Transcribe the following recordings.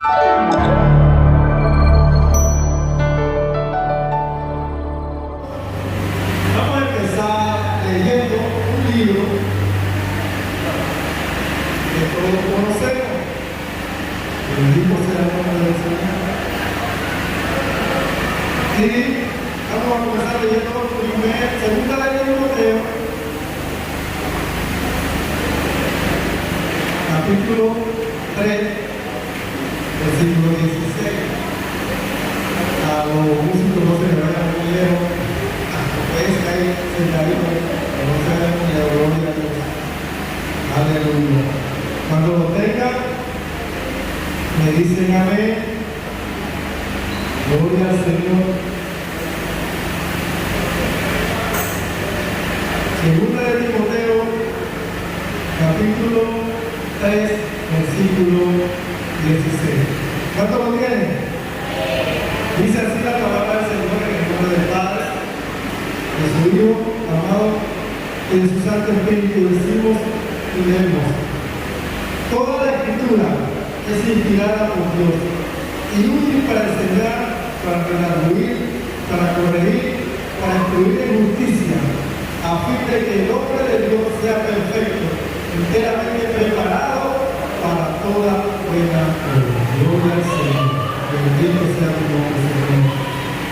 Vamos a empezar leyendo un libro que todos conocemos. El libro será el nombre del Señor. Y vamos a comenzar leyendo segunda de Timoteo, capítulo 3, versículo 16. A los músicos no se me vayan muy lejos, es que hay sentaditos, que no se vayan muy lejos, gloria a Dios. Aleluya. Cuando lo tengan, me dicen amén. Gloria al Señor. Segunda de Timoteo, capítulo 3, versículo 16. ¿Cuánto lo tienen? Dice así la palabra del Señor en el nombre del Padre, de su Hijo amado y de su Santo Espíritu. Decimos y leemos: toda la Escritura es inspirada por Dios y útil para enseñar, para redarguir, para corregir, para instruir en justicia, a fin de que el hombre de Dios sea perfecto, enteramente preparado para toda buena obra. Gloria al Señor. Bendito sea tu nombre, Señor.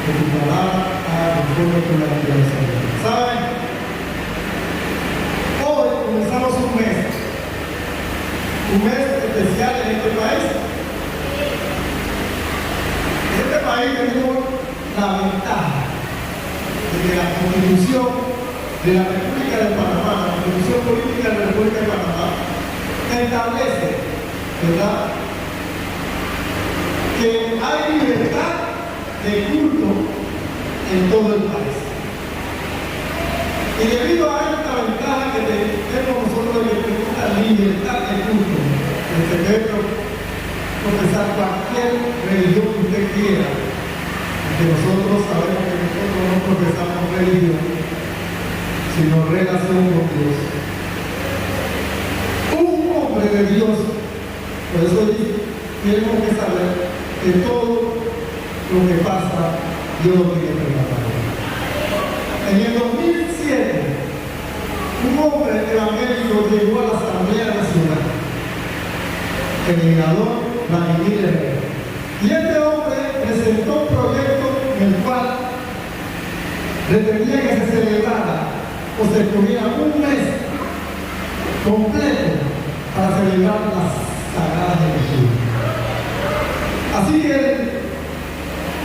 Que tu palabra haga conforme con la voluntad del Señor. ¿Saben? Hoy comenzamos un mes especial en este país. En este país tenemos la ventaja de que la Constitución de la República de Panamá, la Constitución Política de la República de Panamá, establece, ¿verdad?, que hay libertad de culto en todo el país. Y debido a esta ventaja que tenemos nosotros de que tenemos la libertad de culto, de poder profesar cualquier religión que usted quiera, porque nosotros sabemos que nosotros no profesamos religión, sino relación con Dios. Un hombre de Dios, por eso tenemos que saber que todo lo que pasa, Dios lo tiene preparado. En el 2007, un hombre evangélico llegó a la Asamblea Nacional, el legislador Vladimir Herrera. Y este hombre presentó un proyecto en el cual pretendía que se celebrara o se escogiera un mes completo para celebrar las Sagradas Escrituras. Así que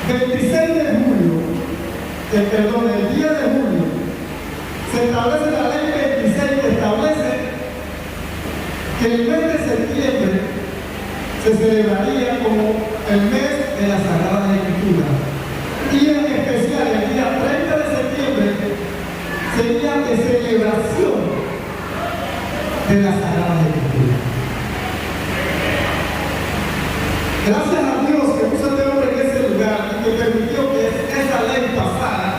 el 26 de julio, el día de julio, se establece la ley 26 que establece que el mes de septiembre se celebraría como el mes de las Sagradas Escrituras. Y en especial el día 30 de septiembre sería de celebración de las Sagradas Escrituras. Gracias a Dios que puso a este hombre en ese lugar y que permitió que esa ley pasara,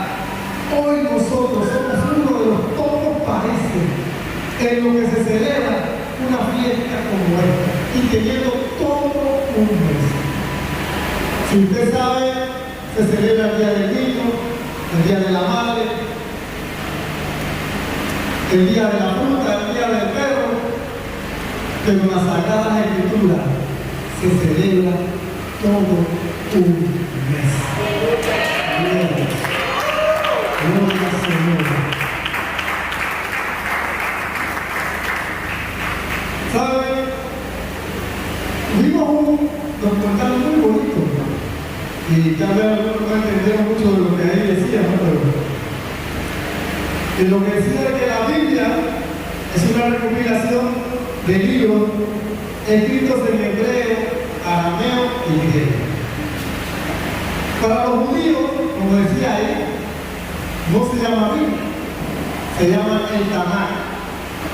hoy nosotros somos uno de los pocos países en los que se celebra una fiesta como esta y teniendo todo un mes. Si usted sabe, se celebra el Día del Niño, el Día de la Madre, el Día de la Fruta, el Día del Perro, pero en las Sagradas Escrituras se celebra todo un mes. Gloria al Señor. ¿Saben? Vimos un documental muy bonito, ¿no? Y tal vez algunos no entendieron mucho de lo que ahí decía, ¿no? Pero lo que decía es que la Biblia es una recopilación de libros escritos en hebreo, arameo y griego. Para los judíos, como decía ahí, no se llama Biblia, se llama el Tanakh.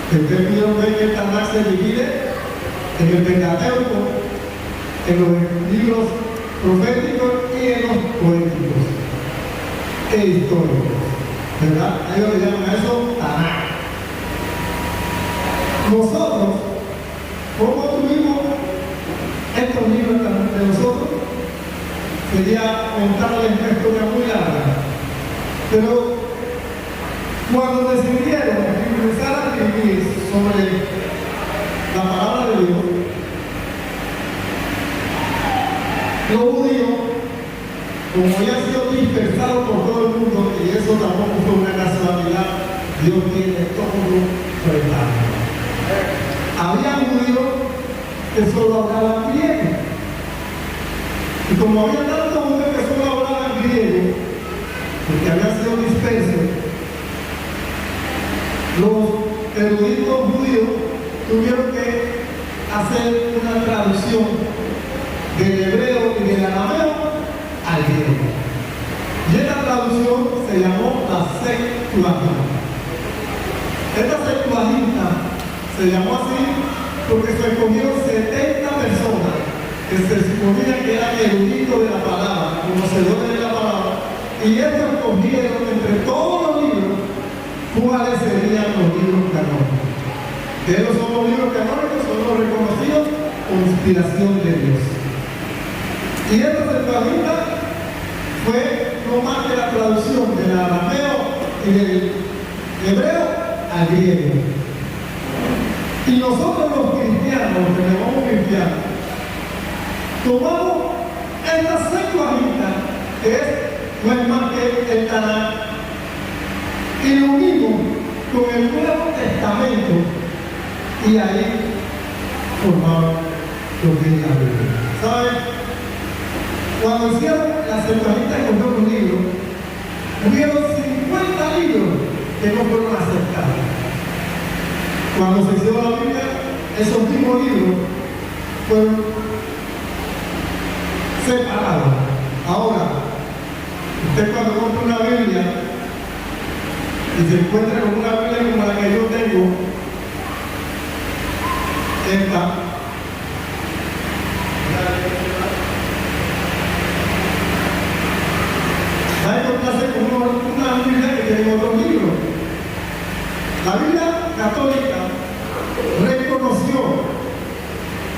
Que ustedes pudieron ver que el Tanakh se divide en el Pentateuco, en los libros proféticos y en los poéticos e históricos, ¿verdad? Ellos le llaman a eso Tanakh. Nosotros, ¿cómo tuvimos estos libros de sería contarles una historia muy larga. Pero cuando decidieron empezar a escribir sobre la palabra de Dios, los judíos, como habían sido dispersados por todo el mundo, y eso tampoco fue una casualidad, Dios tiene todo preparado. Había judíos que solo hablaban griego. Y como había tantos judíos que solo hablaban griego, porque habían sido dispersos, los eruditos judíos tuvieron que hacer una traducción del hebreo y del arameo al griego. Y esta traducción se llamó la Septuaginta. Esta Septuaginta se llamó así porque se escogieron 70 personas que se suponía que eran eruditos de la palabra, conocedores de la palabra, y estos escogieron entre todos los libros cuáles serían los libros canónicos. Que ellos son los libros canónicos, son los reconocidos por inspiración de Dios. Y esta Septuaginta fue no más que la traducción del arameo y del hebreo al griego. Y nosotros los cristianos, los que llamamos cristianos, tomamos esta Septuaginta, que no es más que el Tanakh, y lo unimos con el Nuevo Testamento, y ahí formamos lo que es la Biblia. ¿Saben? Cuando hicieron la Septuaginta con otros libros, hubieron 50 libros que no fueron aceptados. Cuando se hizo la Biblia, esos mismos libros fueron separados. Ahora, usted cuando compra una Biblia y se encuentra con una Biblia como la que yo tengo, esta, va a encontrarse con una Biblia que tiene otros libros. La Biblia católica reconoció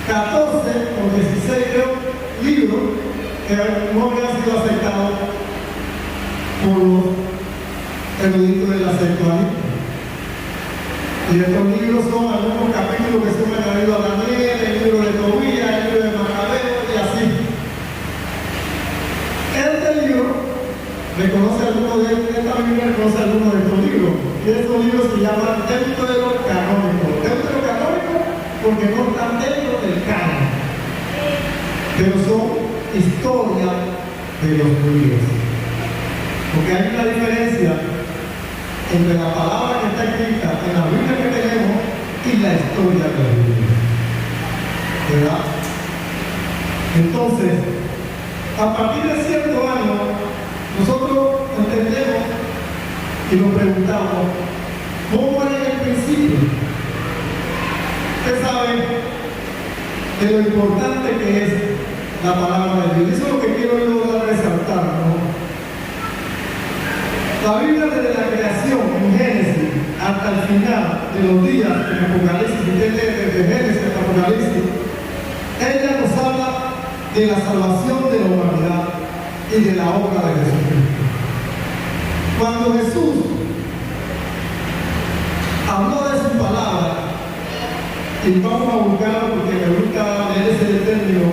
14 o 16 libros que no habían sido aceptados por los eruditos de la Septuaginta. Y estos libros son algunos capítulos que son añadidos a Daniel, el libro de Tobías, el libro de Macabeo y así. Este libro reconoce algunos de esta Biblia, reconoce algunos de estos libros. Y estos libros se llaman deuterocanónicos. Deuterocanónicos porque no están dentro del canon, pero son historias de los judíos. Porque hay una diferencia entre la palabra que está escrita en la Biblia que tenemos y la historia de la Biblia. ¿Verdad? Entonces, a partir de ciertos años, nosotros entendemos y nos preguntamos, ¿cómo era en el principio? Usted sabe de lo importante que es la palabra de Dios. Eso es lo que quiero yo resaltar, ¿no? La Biblia desde la creación, en Génesis, hasta el final de los días, en Apocalipsis, usted lee desde Génesis hasta Apocalipsis, ella nos habla de la salvación de la humanidad y de la obra de Jesucristo. Cuando Jesús habló de su palabra, y vamos a buscarlo porque me gusta leer ese término,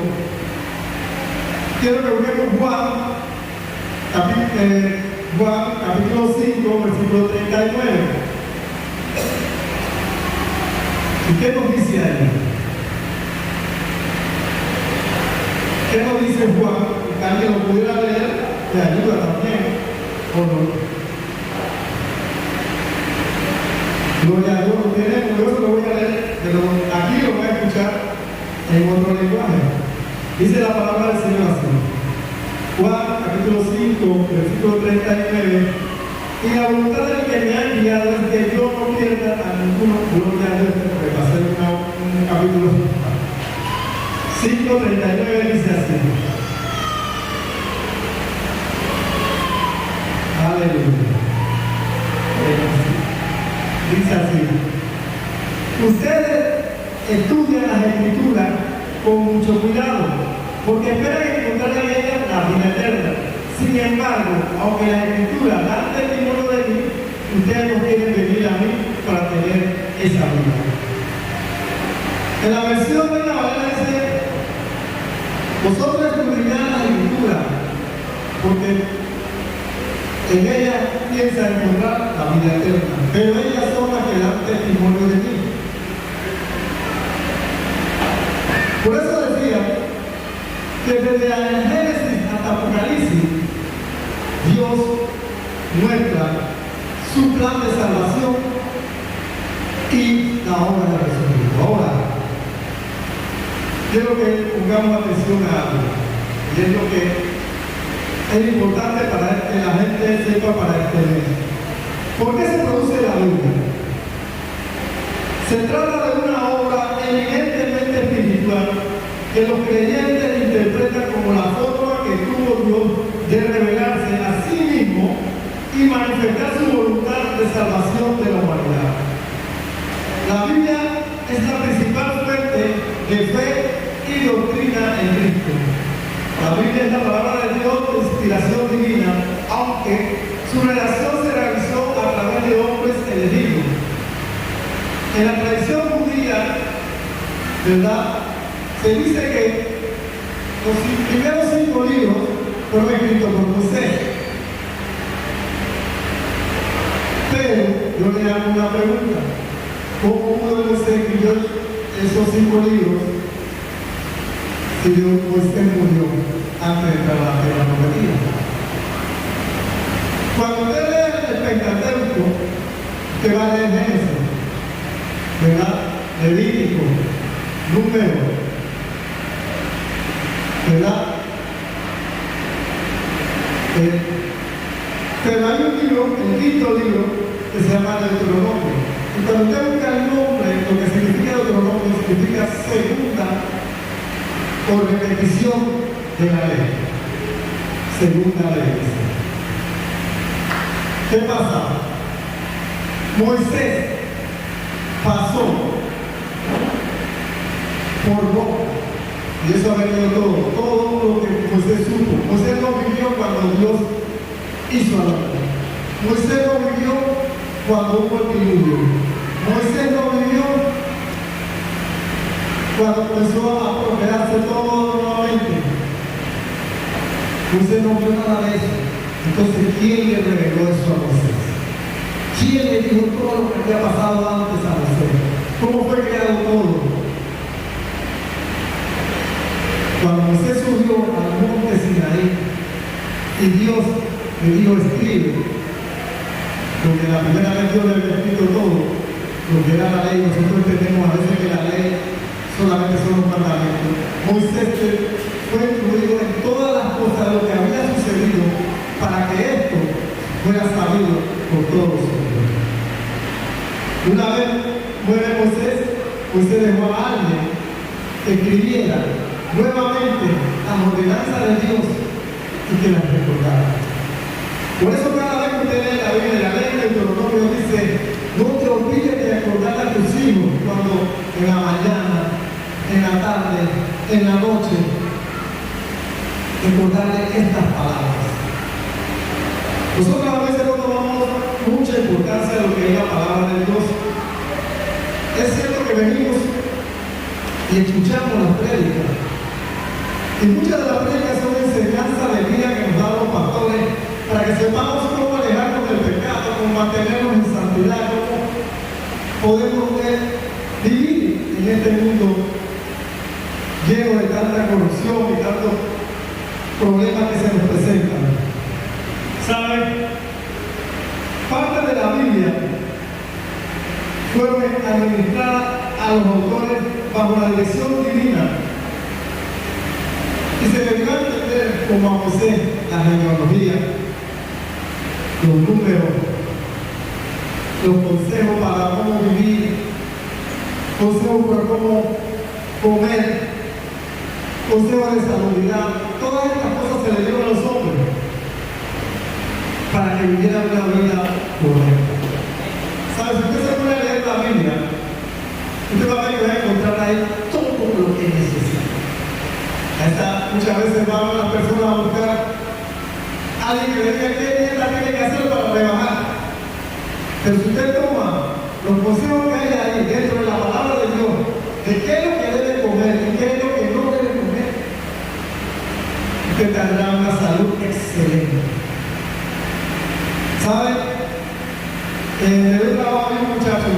quiero que busquemos Juan capítulo 5, versículo 39. ¿Y qué nos dice ahí? ¿Qué nos dice Juan? Que alguien lo pudiera leer, le ayuda también, ¿o no? Gloria a Dios, lo tenemos, yo se lo voy a leer, pero aquí lo voy a escuchar en otro lenguaje. Dice la palabra del Señor así. Juan capítulo 5, versículo 39. Y la voluntad del que me ha enviado es que yo no pierda a ninguno. Gloria a Dios, porque va a ser un capítulo 5:39 dice así. Aleluya. Dice así: ustedes estudian las Escrituras con mucho cuidado, porque esperan encontrar en ellas la vida eterna. Sin embargo, aunque la Escritura da testimonio de mí, ustedes no quieren venir a mí para tener esa vida. En la versión de la Valera dice: vosotros escudriñad la Escritura, porque en ella piensa encontrar la vida eterna, pero ellas son las que dan testimonio de mí. Por eso decía que desde el Génesis hasta Apocalipsis, Dios muestra su plan de salvación y la obra de Jesucristo. Ahora, quiero que pongamos atención a algo, y es lo que es importante para que la gente sepa para este mes. ¿Por qué se produce la Biblia? Se trata de una obra eminentemente espiritual que los creyentes interpretan como la forma que tuvo Dios de revelarse a sí mismo y manifestar su voluntad de salvación de la humanidad. La Biblia es la principal fuente de fe y doctrina en Cristo. La Biblia es la palabra de Dios de inspiración divina, aunque su redacción se realizó a través de hombres elegidos. En la tradición judía, ¿verdad?, se dice que los primeros 5 libros fueron escritos por Moisés. Pero yo le hago una pregunta: ¿cómo pudo Moisés escribir esos 5 libros si Moisés murió antes de entrar a la tierra prometida? Cuando usted lee el Pentateuco, usted va a leer Génesis, ¿verdad?, Levítico, Número, ¿verdad? Pero hay un libro, el 5.º libro, que se llama Deuteronomio. Y cuando usted busca el nombre, lo que significa Deuteronomio significa segunda o repetición de la ley. Segunda ley. ¿Qué pasa? Moisés pasó por boca. Y eso ha venido todo lo que Moisés supo. Moisés no vivió cuando Dios hizo al hombre. Moisés no vivió cuando hubo el diluvio. Moisés no vivió cuando comenzó a procrearse todo nuevamente. Moisés no vio nada de eso. Entonces, ¿quién le reveló eso a Moisés? ¿Quién le dijo todo lo que había pasado antes a Moisés? ¿Cómo fue creado todo? Cuando Moisés subió al monte Sinaí y Dios le dijo: escribe, porque la primera vez Dios le había escrito todo lo que era la ley. Nosotros entendemos a veces que la ley solamente son los mandamientos. Moisés fue incluido en todas las cosas de lo que había sucedido para que esto fuera sabido por todos los hombres. Una vez muere Moisés dejó a alguien que escribiera nuevamente las ordenanzas de Dios y que las recordara. Por eso cada vez que usted lee la Biblia, la ley de Deuteronomio dice: no te olvides de acordar a tus hijos cuando en la mañana, en la tarde, en la noche, recordarle estas palabras. Nosotros a veces no tomamos mucha importancia de lo que es la palabra de Dios. Es cierto que venimos y escuchamos las prédicas, y muchas de las prédicas son enseñanzas de vida que nos dan los pastores para que sepamos cómo alejarnos del pecado, cómo mantenernos en santidad, cómo podemos vivir en este mundo lleno de tanta corrupción y tantos problemas que se nos presentan. ¿Saben? Parte de la Biblia fue administrada a los autores bajo la dirección divina. Y se le dio a entender como a Moisés la genealogía, los números, los consejos para cómo vivir, consejos para cómo comer, consejos de salubridad. Todas estas cosas se le dieron a los hombres para que vivieran una vida correcta. ¿Sabes? Si usted se pone a leer la Biblia, usted va a ver que va a encontrar ahí todo lo que necesita. Muchas veces van las personas a buscar a alguien que le diga qué dieta tiene que hacer para rebajar. Pero si usted toma los consejos que hay ahí dentro de la palabra de Dios, de qué es lo que debe comer y qué es lo que no debe comer, usted tendrá una salud excelente. ¿Sabe? En el trabajo hay un muchacho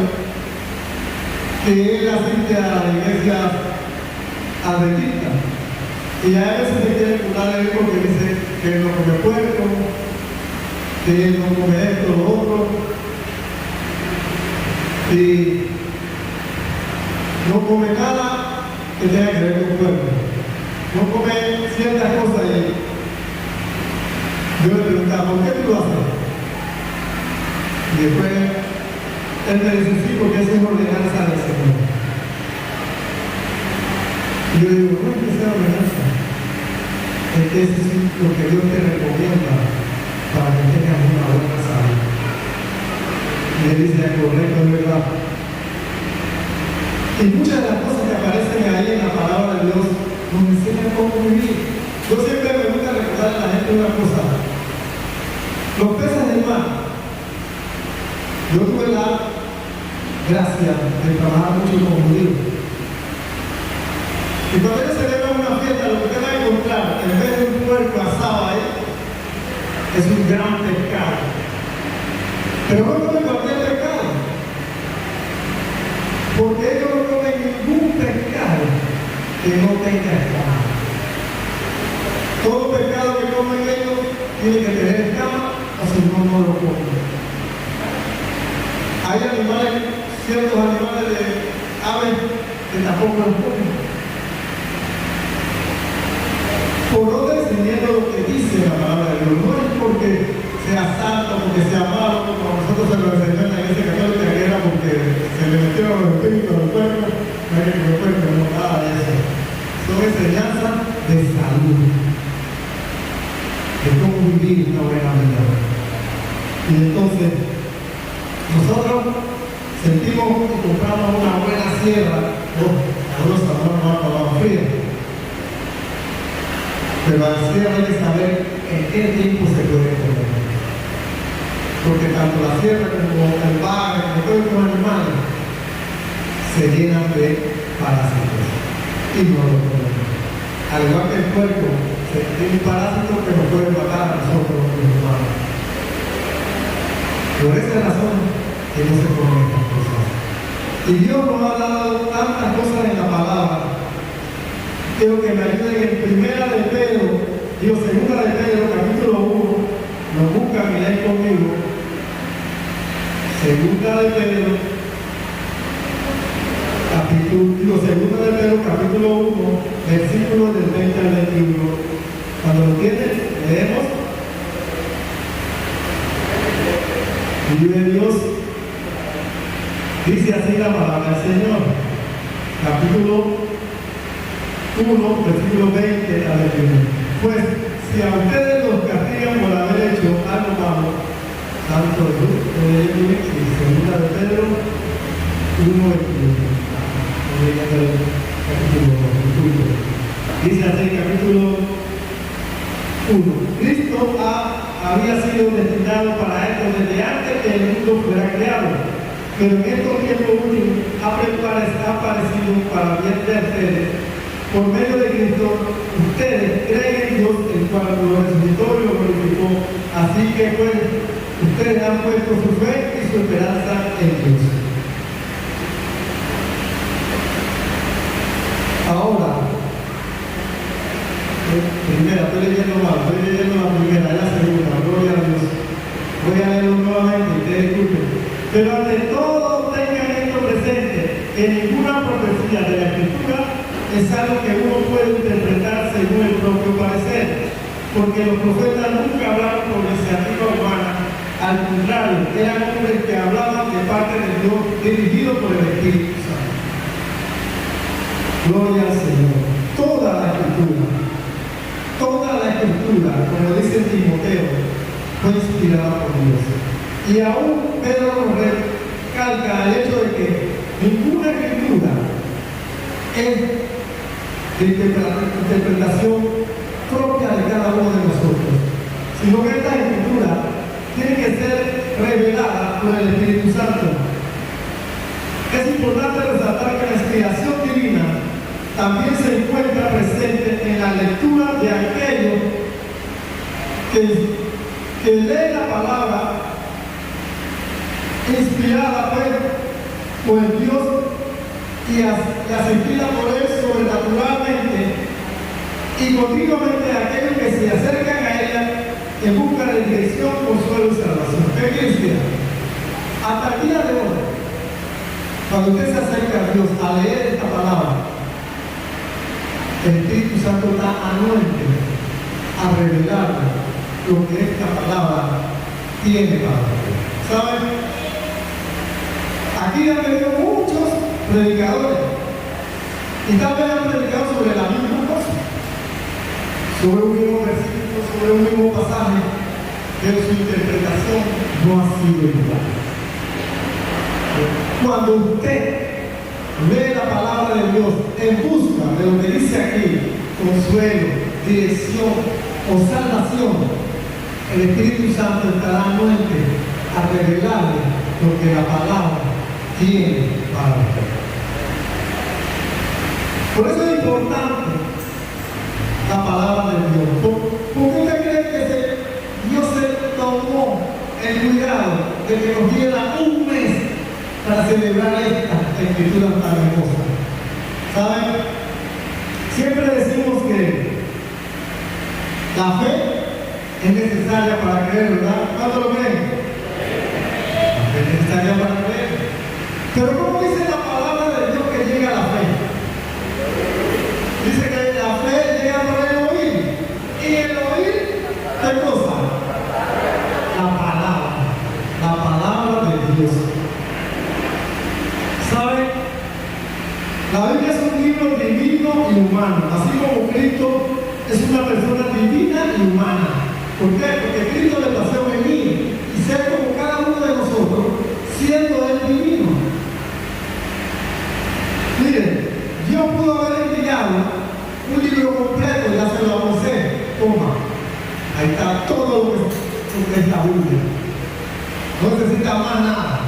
que él asiste a la iglesia adventista y a veces se quiere curar de él porque dice que él no come puerco, que él no come esto, lo otro, y no come nada que tenga que ver con puerco, no come ciertas cosas. Y yo le preguntaba, ¿por qué tú lo haces? Y después él me dice, sí, porque eso es ordenanza del Señor. Y yo digo, no es que sea ordenanza, es que eso es lo que Dios te recomienda para que tengas una buena salud. Y él dice, correcto, es verdad. Y muchas de las cosas que aparecen ahí en la palabra de Dios nos enseñan cómo vivir. Yo siempre me gusta recordar a la gente una cosa. Los peces del mar. Yo tuve la gracia de trabajar mucho con judíos. Y cuando ellos celebran una fiesta, lo que usted va a encontrar, en vez de un puerco asado ahí, es un gran pescado. Pero no comen cualquier pescado. Porque ellos no comen ningún pescado que no tenga escama. Todo pescado que comen ellos tiene que tener escama, o si no, no lo comen. Hay animales, ciertos animales de aves que tampoco los comen. Por orden siguiendo lo que dice la palabra de Dios, no es porque sea santo, porque sea malo, como a nosotros se lo enseñó en la iglesia católica, que era porque se le metieron los espíritus al cuerpo, no hay que comer cuerpo, no nada de eso. Son enseñanzas de salud, de cómo vivir una buena vida. Y entonces, nosotros sentimos que compramos una buena sierra, sabrosa, no fría. Pero la sierra hay que saber en qué tiempo se puede comer. Porque tanto la sierra como el vaca, como todos los animales, se llenan de parásitos y no lo comen. Al igual que el puerco, tiene un parásito que nos puede matar a nosotros los humanos. Por esa razón que no se comen estas cosas. Y Dios nos ha dado tantas cosas en la palabra. Quiero que me ayuden en primera de Pedro, segunda de Pedro, capítulo 1, lo buscan y leen conmigo. Segunda de Pedro, capítulo 1, versículos del 20 al 21. Cuando lo tienen, leemos. Vive Dios. Dice así la palabra del Señor. Capítulo 1, versículo 20 al 21. Pues si a ustedes los castigan por haber hecho algo malo, tanto de Dios, y segunda de Pedro 1:21. Dice así, capítulo 1. Cristo había sido destinado para esto desde antes que el mundo fuera creado, pero en estos tiempos últimos ha aparecido para bien de ustedes. Por medio de Cristo, ustedes creen en Dios, el cual lo resucitó y lo glorificó. Así que pues, ustedes han puesto su fe y su esperanza en Dios. Ahora, primera, estoy leyendo la primera, la segunda, gloria a Dios. Voy a leerlo nuevamente, ustedes escuchen. Pero ante todo tengan esto presente, que ninguna profecía de la Escritura es algo que uno puede interpretar según el propio parecer, porque los profetas nunca hablaron por iniciativa humana, al contrario, eran hombres que hablaban de parte de Dios, dirigidos por el Espíritu Santo. Gloria al Señor. Toda la Escritura, como dice Timoteo, fue inspirada por Dios. Y aún Pedro nos recalca el hecho de que ninguna Escritura es de interpretación propia sino que esta escritura tiene que ser revelada por el Espíritu Santo. Es importante resaltar que la inspiración divina también se encuentra presente en la lectura de aquellos que lee la palabra inspirada por Dios y las inspira por Él sobrenaturalmente, y continuamente aquellos que se acercan a ella en busca de dirección, consuelo y salvación. ¿Qué quiere decir? Hasta el día de hoy, cuando usted se acerca a Dios a leer esta palabra, el Espíritu Santo está anuente a revelarle lo que esta palabra tiene para usted. ¿Saben? Aquí han venido muchos predicadores y tal vez han predicado sobre la misma cosa, sobre un mismo versículo, sobre un mismo pasaje, pero su interpretación no ha sido igual. Cuando usted lee la palabra de Dios en busca de lo que dice aquí, consuelo, dirección o salvación, el Espíritu Santo estará anuente a revelarle lo que la palabra tiene para usted. Por eso es importante la palabra de Dios. ¿Por qué usted cree que Dios se tomó el cuidado de que nos diera un mes para celebrar esta escritura tan hermosa? ¿Saben? Siempre decimos que la fe es necesaria para creer, ¿verdad? ¿Cuánto lo creen? La fe es necesaria para creer. Pero ¿cómo dice la palabra de Dios que llega a la fe? Dice que la fe llega por el oír. ¿Y el oír qué cosa? La palabra de Dios. ¿Sabe? La Biblia es un libro divino y humano, así como Cristo es una persona divina y humana. ¿Por qué? Porque Cristo le pasó a venir y ser como cada uno de nosotros, siendo Él divino. Miren, Dios pudo haber enviado un libro completo y dárselo a José. Toma, ahí está todo lo que es la Biblia. No necesita más nada,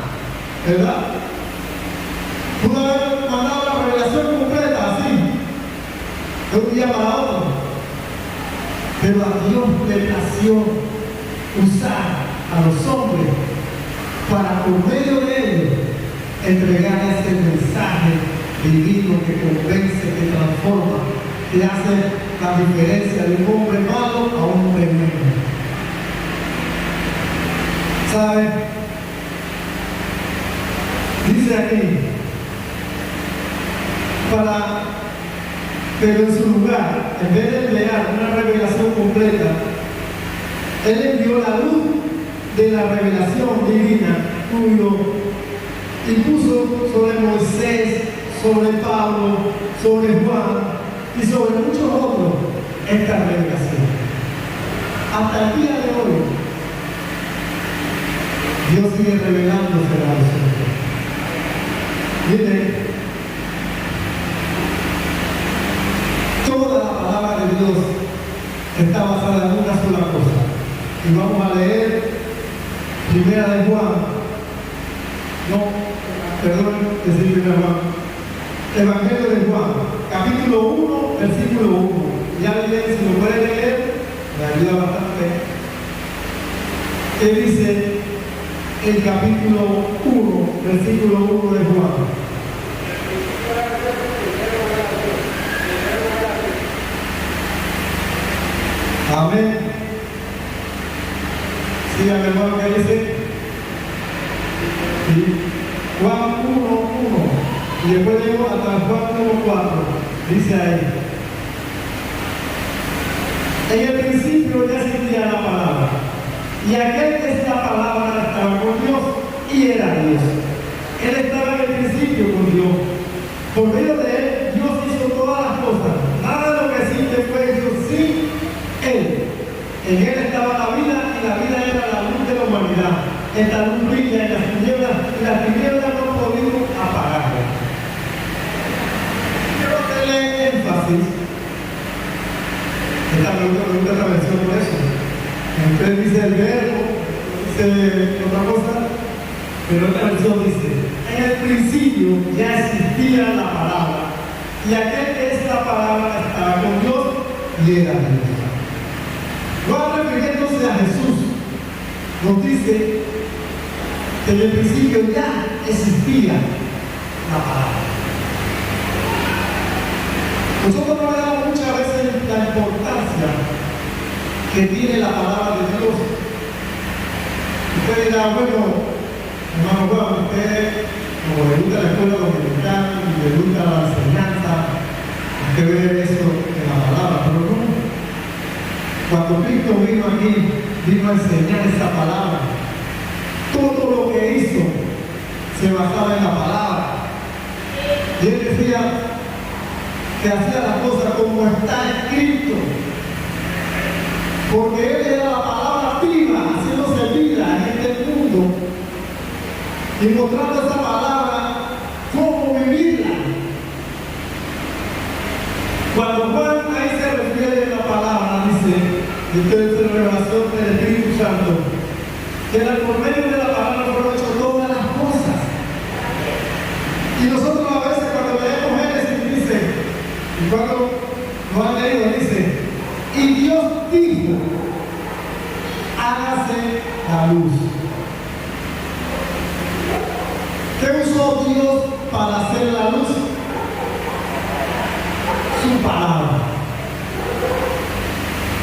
¿verdad? Pudo haber mandado la revelación completa así, de un día para otro. Pero a Dios le plació usar a los hombres para, por medio de ellos, entregar ese mensaje divino que convence, que transforma, que hace la diferencia de un hombre malo a un hombre bueno. ¿Sabe? Dice aquí, pero en su lugar, en vez de emplear una revelación completa, Él envió la luz de la revelación divina y puso sobre Moisés, sobre Pablo, sobre Juan y sobre muchos otros esta revelación. Hasta el día de hoy, Dios sigue revelándose a nosotros. Miren, toda la palabra de Dios está basada en una sola cosa. Y vamos a leer Primera de Juan. Decir Primera Juan. Evangelio de Juan, capítulo 1, versículo 1. Ya leen, si lo pueden leer, me ayuda bastante. ¿Qué dice el capítulo 1, versículo 1 de Juan? Amén. Síganme, hermano, ¿qué dice? Sí. Juan 1, 1. Y después llego hasta Juan 1, 4. Dice ahí. En el principio ya existía la palabra. Y aquel que es la palabra estaba con Dios y era Dios. Él estaba en el principio con Dios. Por medio de Él, Dios hizo todas las cosas. Nada de lo que existe fue hecho sin Él. En Él estaba la vida y la vida era la luz de la humanidad. Esta luz brilla en las tinieblas y las tinieblas no han podido apagarla. Quiero hacerle énfasis. Esta pregunta esta mención por eso. Entonces dice el verbo, dice otra cosa, pero otra versión dice, en el principio ya existía la palabra, y aquel que es la palabra estaba con Dios y era Dios. Juan, refiriéndose a Jesús, nos dice que en el principio ya existía la palabra. Nosotros no le damos muchas veces la importancia que tiene la palabra de Dios. Usted dirá, bueno, hermano Juan, usted, como le gusta la escuela dominical y le gusta la enseñanza, usted ve eso en la palabra, pero no. Cuando Cristo vino aquí, vino a enseñar esa palabra. Todo lo que hizo se basaba en la palabra. Y él decía que hacía las cosas como está escrito. Porque él era la palabra viva, haciéndose vida en este mundo y mostrando esa palabra cómo vivirla. Cuando Juan ahí se refiere a la palabra, dice, y ustedes en revelación del Espíritu Santo, que por medio de la palabra fueron hechas todas las cosas. Y nosotros a veces cuando leemos Génesis dice, y cuando lo han leído dice, y Dios dijo, hágase la luz. ¿Qué usó Dios para hacer la luz? Su palabra.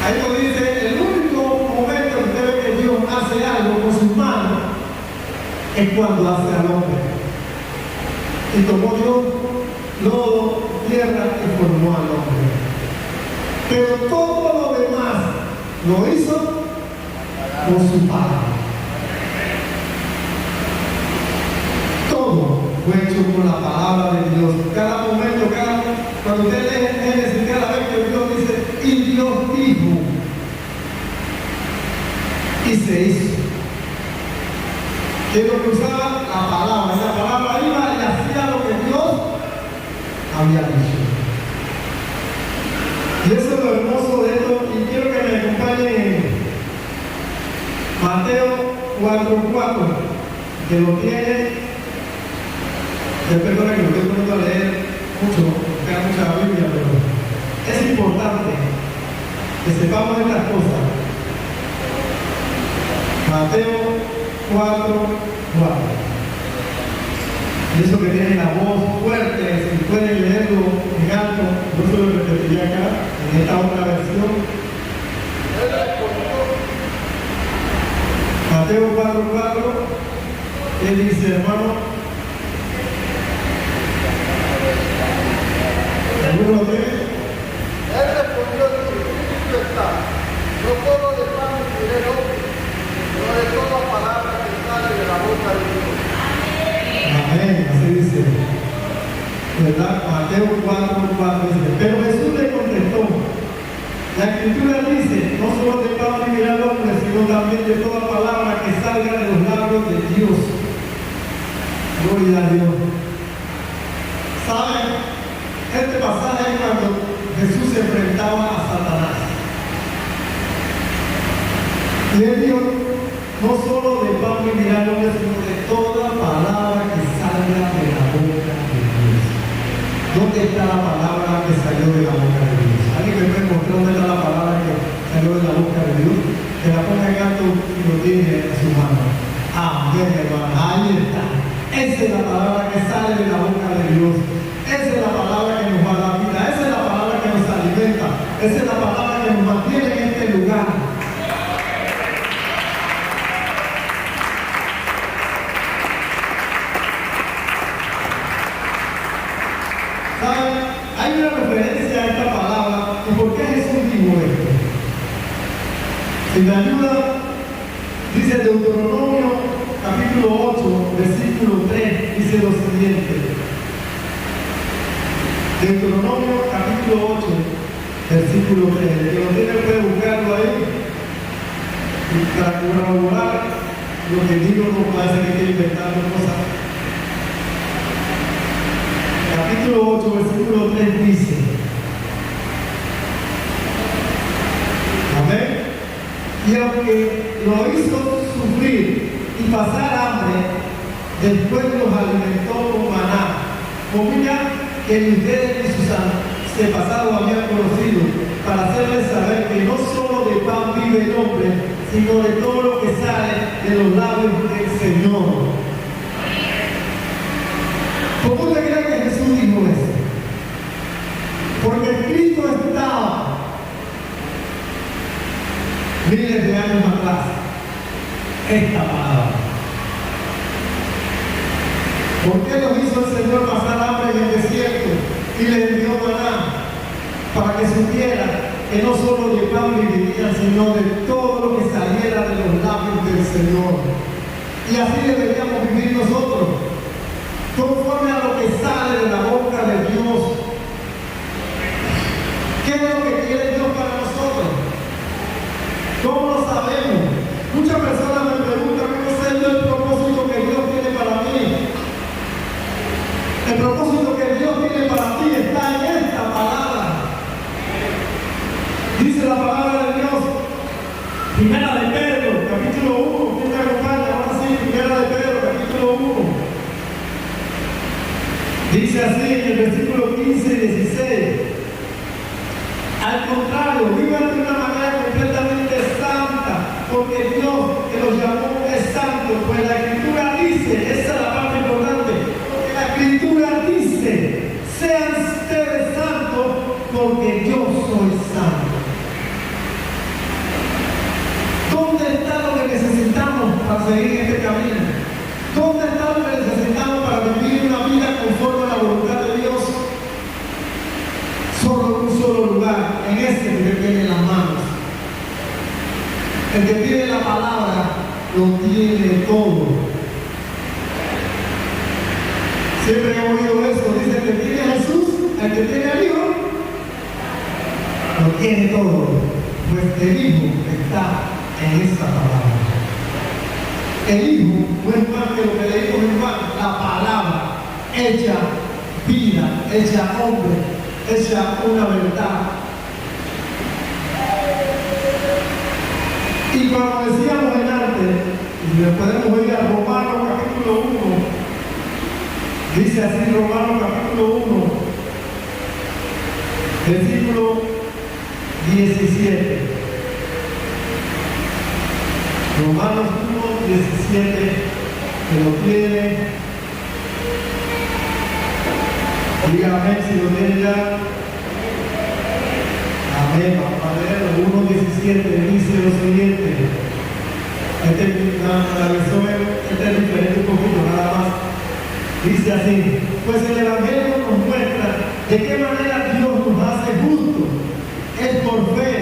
Ahí nos dice, el único momento en que ve que Dios hace algo con sus manos es cuando hace al hombre. Y tomó Dios lodo, tierra y formó al hombre. Pero todo lo demás lo hizo con su palabra. Todo fue hecho con la palabra de Dios. Cada momento, cuando usted lee Génesis, cada vez que Dios dice, y Dios dijo, y se hizo. Que lo que usaba la palabra, esa palabra iba y hacía lo que Dios había dicho. Y eso es lo hermoso de esto, y quiero que me acompañen en Mateo 4:4, que lo tiene. Perdón que lo estoy poniendo a leer mucho, me queda mucha Biblia, pero es importante que sepamos estas cosas. Mateo 4:4. Y eso que tiene la voz fuerte, si pueden leerlo en alto, yo se lo repetiría acá, en esta otra versión. Mateo 4:4, él dice, hermano, ¿alguno de ellos? Él respondió, escrito está, no solo de pan vivirá el hombre, sino de toda palabra que sale de la boca de Dios. Amén, así dice. ¿Verdad? Mateo 4:4 dice, pero Jesús le contestó, la escritura dice, no solo de pan vivirá el hombre, sino también de toda palabra que salga de los labios de Dios. Gloria a Dios. ¿Saben? Este pasaje es cuando Jesús se enfrentaba a Satanás. Y él dijo, no solo de pan vivirá el hombre, sino de toda palabra que salga de la boca de Dios. ¿Dónde está la palabra que salió de la boca de Dios? ¿Alguien me puede mostrar dónde está la palabra que salió de la boca de Dios? Que la ponga en alto y lo tiene en su mano. Amén, hermano. Ahí está. Esa es la palabra que sale de la boca de Dios. Esa es la palabra que nos va a dar vida. Esa es la palabra que nos alimenta. Esa es la palabra que nos mantiene en este lugar. ¿Saben? Hay una referencia a esta palabra. ¿Y por qué Jesús dijo esto? Si me ayuda, dice Deuteronomio capítulo 8, versículo 3, dice lo siguiente. Deuteronomio capítulo 8, versículo 3. El que lo tiene puede buscarlo ahí. Y para corroborar lo que digo, no parece que quiere inventar cosas. Capítulo 8, versículo 3 dice. Amén. Y aunque lo hizo sufrir y pasar hambre, después los alimentó con maná, comida que ni ustedes ni sus antepasados habían conocido, para hacerles saber que no solo de pan vive el hombre, sino de todo lo que sale de los labios del Señor. ¿Por qué usted cree que Jesús dijo eso? Porque Cristo estaba miles de años atrás esta palabra. ¿Por qué nos hizo el Señor pasar hambre en el desierto y les envió maná? Para que supieran que no solo de pan vivirían, sino de todo lo que saliera de los labios del Señor. Y así deberíamos vivir nosotros, conforme a lo que sale de la boca de Dios. ¿Qué es lo que quiere Dios para nosotros? ¿Cómo lo sabemos? Muchas personas me preguntan qué es el propósito que Dios tiene para mí. El propósito que Dios tiene para ti está en esta palabra. Dice la palabra de Dios, Primera de Pedro, capítulo 1, ¿quién me acompaña? Ahora sí, Primera de Pedro, capítulo 1. Dice así en el versículo 15 y 16. Al contrario, vivan de una manera completamente santa, porque Dios que los llamó es santo, pues la Escritura dice, esa es la parte importante, porque la Escritura dice, sean ustedes santos, porque yo soy santo. ¿Dónde está lo que necesitamos para seguir este camino? ¿Dónde está lo que necesitamos para vivir una vida conforme a la voluntad de Dios? Solo en un solo lugar, en ese que tiene las manos. El que tiene la palabra lo tiene todo. Siempre he oído eso, dice el que tiene a Jesús, el que tiene al Hijo, lo tiene todo. Pues el Hijo está en esa palabra. El Hijo no es más que lo que le dijo Juan, la palabra hecha vida, hecha hombre, hecha una verdad. Y cuando decíamos en antes, y le podemos ir a Romanos capítulo 1, dice así Romanos capítulo 1, versículo 17. Romanos 1, 17, que lo tiene. Diga amén si lo tiene ya. Amén, vamos a leerlo. 1, 17 dice lo siguiente. La versión es diferente un poquito, nada más. Dice así: pues el Evangelio nos muestra de qué manera Dios nos hace justos. Es por fe,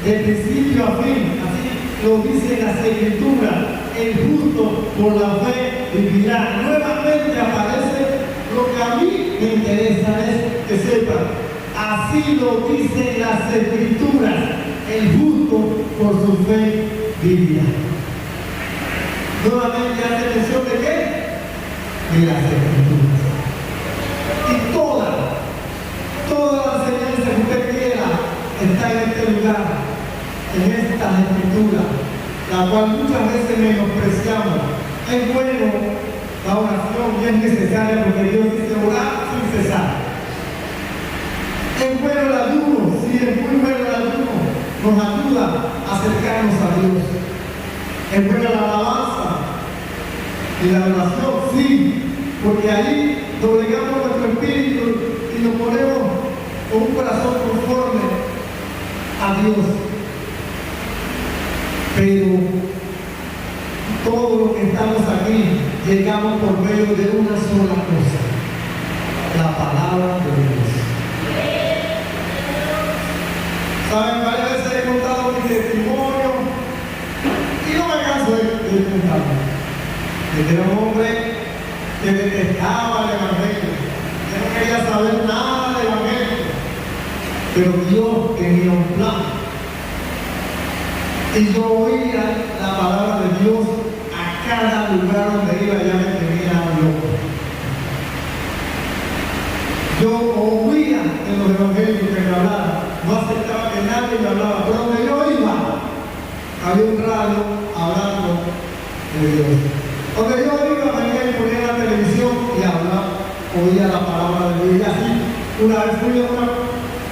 de principio a fin. Así lo dice las Escrituras: el justo por la fe vivirá. Nuevamente aparece lo que a mí me interesa, es que sepan, así lo dicen las Escrituras: el justo por su fe vivirá. Nuevamente hace mención de qué? De las Escrituras. Y toda la enseñanza que usted quiera está en este lugar, en estas Escrituras, la cual muchas veces menospreciamos. Es bueno la oración y es necesaria, porque Dios dice orar sin cesar. Es bueno el ayuno, sí, es muy bueno el ayuno, nos ayuda a acercarnos a Dios. Es buena la alabanza y la oración, sí, porque ahí doblegamos nuestro espíritu y nos ponemos con un corazón conforme a Dios. Pero todo lo que estamos aquí llegamos por medio de una sola cosa: la palabra de Dios. ¿Saben? Varias veces he contado mi testimonio y no me canso de contarlo. De que era un hombre que detestaba el Evangelio, que no quería saber nada del Evangelio, pero Dios tenía un plan. Y yo oía la palabra de Dios a cada lugar donde iba, ya me tenía loco. Yo oía en los evangelios que me hablaban, no aceptaba que nadie me hablaba, pero donde yo iba, había un radio hablando de Dios. Donde yo iba, venía y ponía la televisión y hablaba, oía la palabra de Dios. Y así, una vez fui a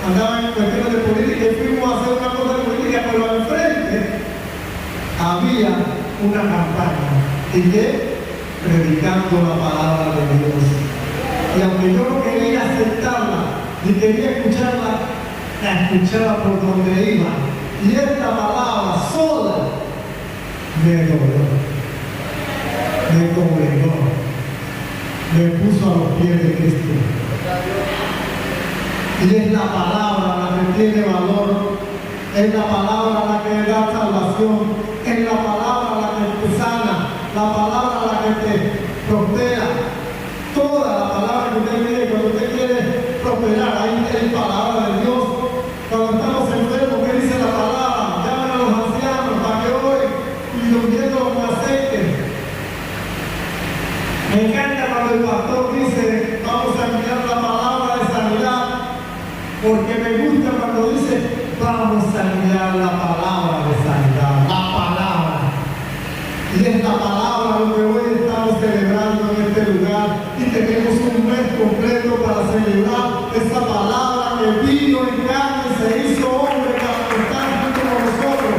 andaba en cuestiones de política y fuimos a hacer una cosa de política, pero al frente había una campaña. ¿Y qué? Predicando la palabra de Dios. Y aunque yo no quería aceptarla, ni quería escucharla, la escuchaba por donde iba. Y esta palabra sola me dolió, me congregó, me puso a los pies de Cristo. Y es la palabra la que tiene valor, es la palabra la que da salvación, es la palabra la que te sana, la palabra la que te prospera. Toda la palabra que usted quiere, cuando usted quiere prosperar, ahí es palabra de Dios. Cuando estamos enfermos, ¿qué dice la palabra? Llaman a los ancianos para que oren y ungiéndolos con aceite. Me encanta cuando el pastor dice, vamos a enviar la palabra de sanidad, porque me gusta cuando dice, vamos a enviar la palabra de sanidad, la palabra. Y es la palabra lo que hoy estamos celebrando en este lugar, y tenemos un mes completo para celebrar esa palabra que vino en carne y se hizo hombre para estar junto con nosotros.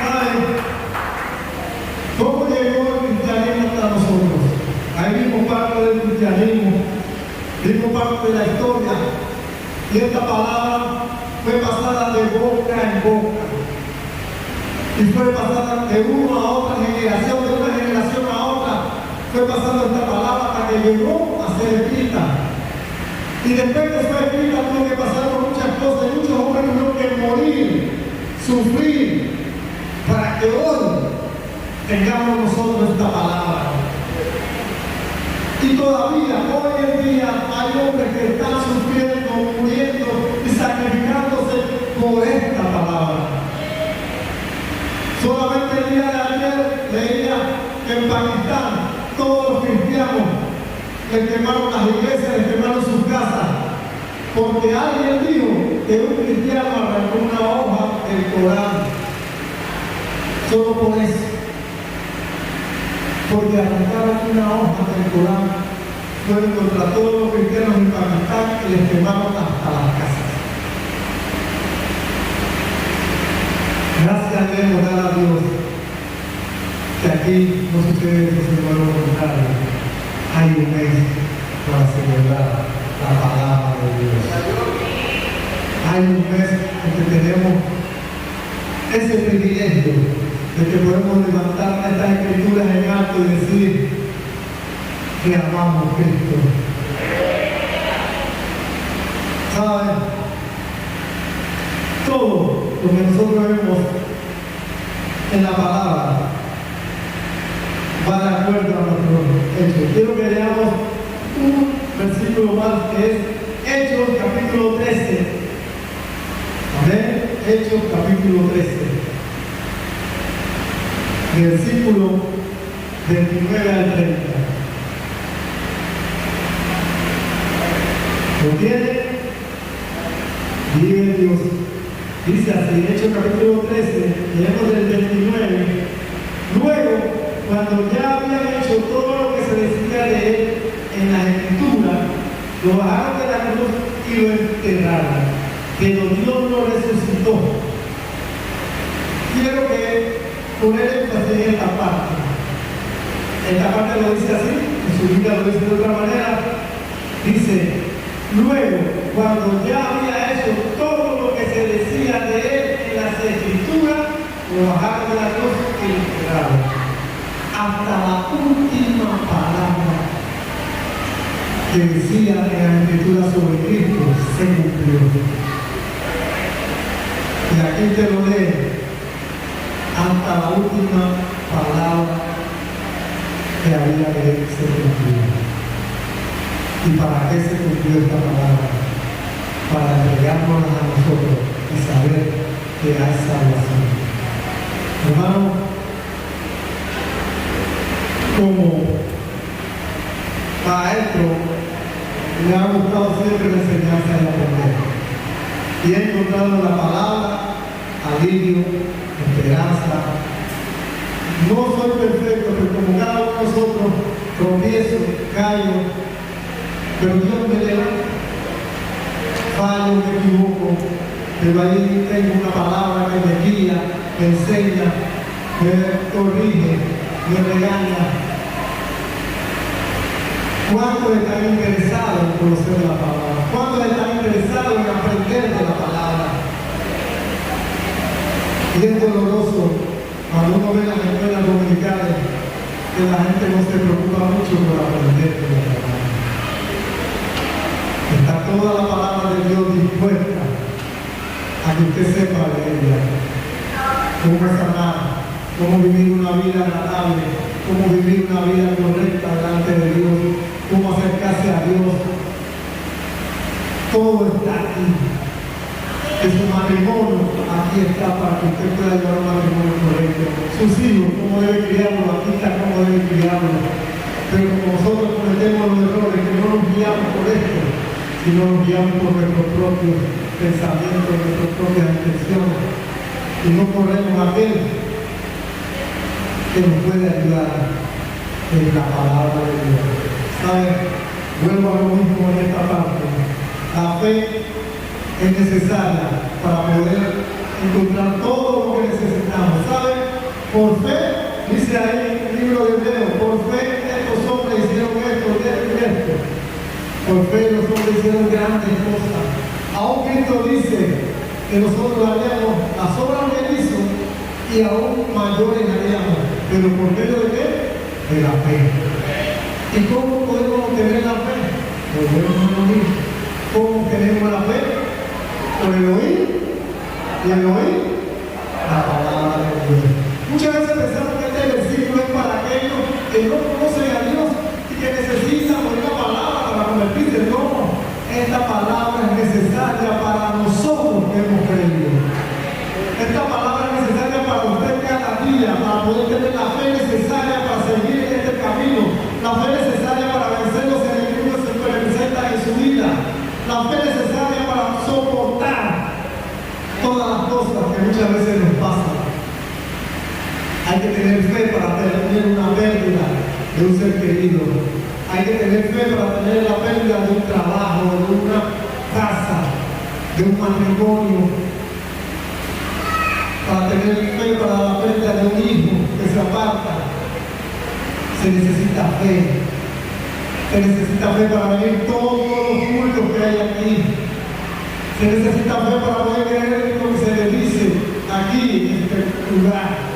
¿Saben cómo llegó el cristianismo hasta nosotros? Ahí vimos parte del cristianismo, vimos parte de la historia, y esta palabra fue pasada de boca en boca. Y fue pasada de una a otra generación, de una generación a otra, fue pasando esta palabra hasta que llegó a ser escrita. Y después que fue escrita tuvo que pasar por muchas cosas, y muchos hombres tuvieron que morir, sufrir, para que hoy tengamos nosotros esta palabra. Y todavía, hoy en día, hay hombres que están sufriendo, muriendo y sacrificándose por esta palabra. Solamente el día de ayer leía que en Pakistán todos los cristianos les quemaron las iglesias, les quemaron sus casas, porque alguien dijo que un cristiano arrancó una hoja del Corán. Solo por eso. Porque arrancaron una hoja del Corán, fueron contra todos los cristianos en Pakistán y les quemaron hasta las casas. Gracias debemos dar a Dios que aquí no sucede eso, sino lo contrario. Hay un mes para celebrar la palabra de Dios. Hay un mes en que tenemos ese privilegio de que podemos levantar estas escrituras en alto y decir que amamos a Cristo. ¿Saben? Todo lo que nosotros vemos en la palabra va de acuerdo a nuestros hechos. Quiero que leamos un versículo más, que es Hechos capítulo 13. Amén. Hechos capítulo 13. Versículo 29 al 30. ¿Lo tiene? Vive Dios. Dice así, Hechos capítulo 13, leemos del 29. Luego, cuando ya habían hecho todo lo que se decía de él en las escrituras, lo bajaron de la cruz y lo enterraron, pero Dios lo resucitó. Quiero que poner énfasis en esta parte. Esta parte lo dice así, en su Biblia lo dice de otra manera. Dice, luego, cuando ya había hecho todo lo que se decía de él en las escrituras, lo bajaron de la cruz y lo enterraron. Hasta la última palabra que decía en la escritura sobre Cristo se cumplió. Y aquí te lo leo. Hasta la última palabra que había de él se cumplió. ¿Y para qué se cumplió esta palabra? Para entregárnosla a nosotros y saber que hay salvación. Hermano, como maestro, me ha gustado siempre la enseñanza y aprender. Y he encontrado en la palabra alivio, esperanza. No soy perfecto, pero como cada uno de nosotros tropiezo, caigo, pero Dios me levanta. Fallo, me equivoco, pero ahí tengo una palabra que me guía, me enseña, me corrige, me regaña. ¿Cuántos están interesados en conocer la palabra? ¿Cuántos están interesados en aprender de la palabra? Y es doloroso cuando uno ve las escuelas dominicales que la gente no se preocupa mucho por aprender de la palabra. Está toda la palabra de Dios dispuesta a que usted sepa de ella. Cómo sanar, cómo vivir una vida agradable, cómo vivir una vida correcta delante de Dios, cómo acercarse a Dios. Todo está aquí. Que su matrimonio aquí está para que usted pueda llevar un matrimonio correcto. Sus hijos, cómo debe criarlos, aquí está cómo debe criarlos. Pero como nosotros cometemos los errores, que no nos guiamos por esto, sino nos guiamos por nuestros propios pensamientos, nuestras propias intenciones, y no corremos a aquel que nos puede ayudar en la palabra de Dios. ¿Saben? Vuelvo a lo mismo en esta parte. La fe es necesaria para poder encontrar todo lo que necesitamos. ¿Saben? Por fe, dice ahí en el libro de Hebreos, por fe estos hombres hicieron esto y esto. Por fe los hombres hicieron grandes cosas. Aún Cristo dice que nosotros haríamos las obras que él hizo y aún mayores haríamos. ¿Pero por medio de qué? De la fe. ¿Y cómo podemos obtener la fe? Volvemos a lo mismo. ¿Cómo obtenemos la fe? Por el oír y el oír la palabra de Dios. Muchas veces pensamos que este versículo es para aquellos que no conocen a Dios y que necesitan oír la palabra para convertirse. No, esta palabra es necesaria para nosotros que hemos creído. Esta palabra es necesaria para usted cada día, para poder tener la fe necesaria para seguir en este camino, la fe necesaria para vencer los enemigos que se presentan en su vida, la fe necesaria para soportar todas las cosas que muchas veces nos pasan. Hay que tener fe para tener una pérdida de un ser querido. Hay que tener fe para tener la pérdida de un trabajo, de una casa, de un matrimonio. Para tener fe para la pérdida de un hijo que se aparta. Se necesita fe. Se necesita fe para venir todos los cultos que hay aquí. Se necesita fe para poder creer lo que se le dice aquí en este lugar.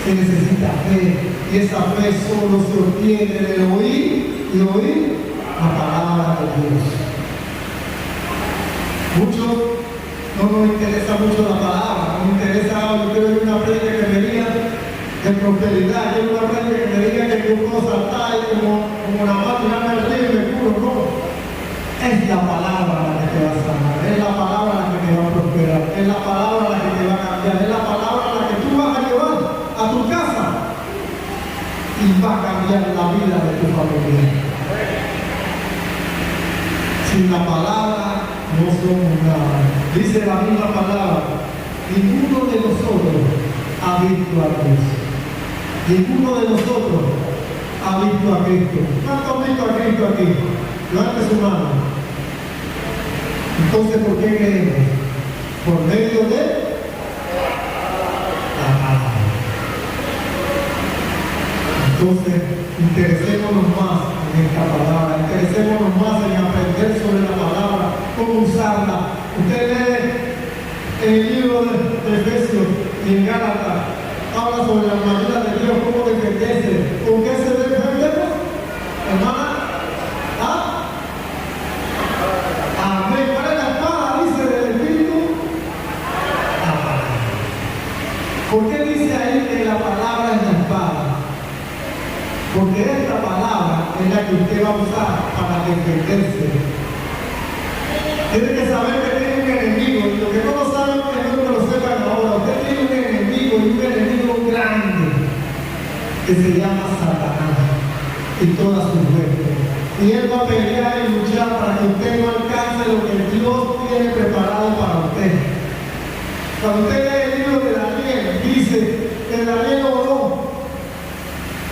Se necesita fe, y esa fe solo se obtiene de oír y oír la palabra de Dios. Muchos no nos interesa mucho la palabra, nos interesa, yo quiero ver una prédica que me diga de prosperidad, quiero una prédica que me diga que yo puedo saltar y como la más tirarme al río y me curo. No, es la palabra la que te va a sanar, es la palabra la que te va a prosperar, es la palabra la que te va a cambiar, es la palabra la que tú vas a llevar a tu casa y va a cambiar la vida de tu familia. Sin la palabra no somos nada. Dice la misma palabra, ninguno de nosotros ha visto a Cristo. Ninguno de nosotros ha visto a Cristo. ¿Cuántos han visto a Cristo aquí? Levante su mano. Entonces, ¿por qué creemos? Por medio de la palabra. Entonces, interesémonos más en esta palabra, interesémonos más en aprender sobre la palabra, cómo usarla. Usted lee en el libro de Efesios y en Gálatas, habla sobre la armadura de Dios, cómo defenderse. ¿Con qué se debe defendernos? Hermana, ¿ah? Amén. ¿Cuál es la espada? Dice del Espíritu. ¿Por qué dice ahí que la palabra es la espada? Porque esta palabra es la que usted va a usar para defenderse. Tiene que saber que tiene un enemigo, y lo que no lo saben, que no lo sepan ahora. Usted tiene un enemigo, y un enemigo grande, que se llama Satanás y todas sus huestes. Y Él va a pelear y luchar para que usted no alcance lo que Dios tiene preparado para usted. Cuando usted lee el libro de Daniel, dice que Daniel oró,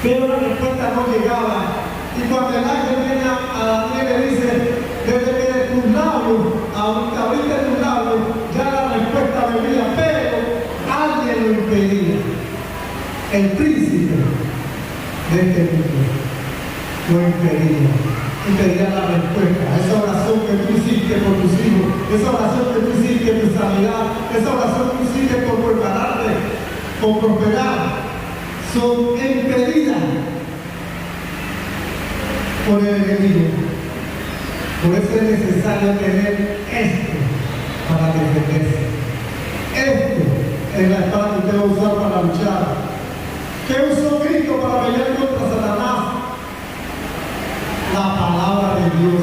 pero la respuesta no llegaba. Y cuando el ángel viene a Daniel le dice, desde que de tus labios, abriste tus labios, ya la respuesta venía, pero alguien lo impedía. El príncipe de este mundo lo impedía la respuesta a esa oración que tú hiciste por tus hijos, esa oración que tú hiciste por sanidad, esa oración que tú hiciste por prepararte, por prosperar, son impedidas por el enemigo. Por eso es necesario tener esto para defenderse. Esto es la espada que usted va a usar para luchar. ¿Qué usó Cristo para pelear contra Satanás? La palabra de Dios.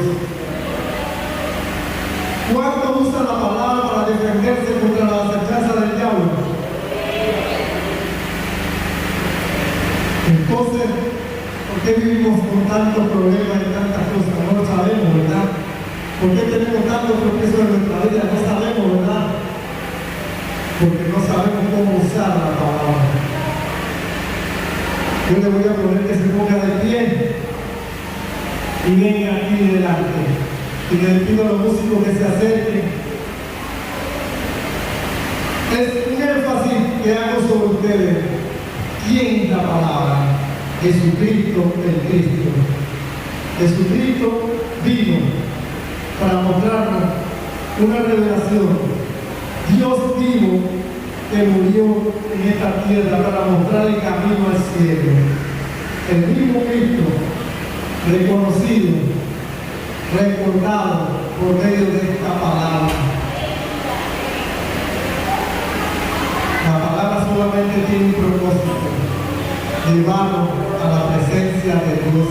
¿Cuánto usa la palabra para defenderse contra la acechanza del diablo? Entonces, ¿por qué vivimos con tantos problemas y tantas cosas? No lo sabemos, ¿verdad? ¿Por qué tenemos tantos procesos en nuestra vida? No sabemos, ¿verdad? Porque no sabemos cómo usar la palabra. Yo le voy a poner que se ponga de pie y venga aquí delante. Y le pido a los músicos que se acerquen. Es un énfasis que hago sobre ustedes. ¿Quién es la palabra? Jesucristo el Cristo. Jesucristo vino para mostrarnos una revelación. Dios vivo que murió en esta tierra para mostrar el camino al cielo. El mismo Cristo, reconocido, recordado por medio de esta palabra. La palabra solamente tiene un propósito: llevarnos a la presencia de Dios.